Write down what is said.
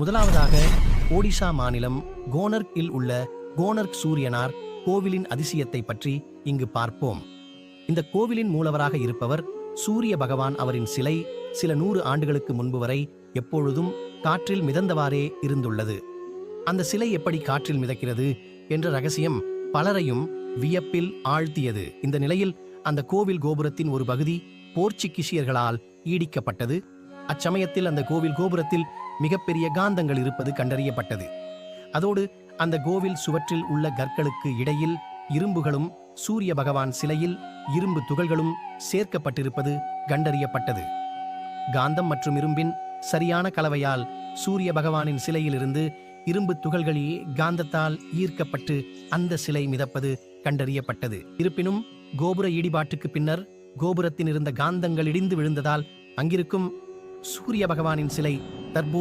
முதலாவதாக ஒடிசா மாநிலம் கோனர்க்கில் உள்ள கோனர்க் சூரியனார் கோவிலின் அதிசயத்தை பற்றி இங்கு பார்ப்போம். இந்த கோவிலின் மூலவராக இருப்பவர் சூரிய பகவான். அவரின் சிலை சில 100 ஆண்டுகளுக்கு முன்பு வரை எப்பொழுதும் காற்றில் மிதந்தவாறே இருந்துள்ளது. அந்த சிலை எப்படி காற்றில் மிதக்கிறது என்ற ரகசியம் பலரையும் வியப்பில் ஆழ்த்தியது. இந்த நிலையில் அந்த கோவில் கோபுரத்தின் ஒரு பகுதி போர்ச்சுகீசியர்களால் ஈடிக்கப்பட்டது. அச்சமயத்தில் அந்த கோவில் கோபுரத்தில் மிகப்பெரிய காந்தங்கள் இருப்பது கண்டறியப்பட்டது. அதோடு அந்த கோவில் சுவற்றில் உள்ள கற்களுக்கு இடையில் இரும்புகளும் சூரிய பகவான் சிலையில் இரும்பு துகள்களும் சேர்க்கப்பட்டிருப்பது கண்டறியப்பட்டது. காந்தம் மற்றும் இரும்பின் சரியான கலவையால் சூரிய பகவானின் சிலையிலிருந்து இரும்பு துகள்களே காந்தத்தால் ஈர்க்கப்பட்டு அந்த சிலை மிதப்பது கண்டறியப்பட்டது. இருப்பினும் கோபுர இடிபாட்டுக்கு பின்னர் கோபுரத்தின் இருந்த காந்தங்கள் இடிந்து விழுந்ததால் அங்கிருக்கும் சூரிய பகவானின் சிலை தற்போது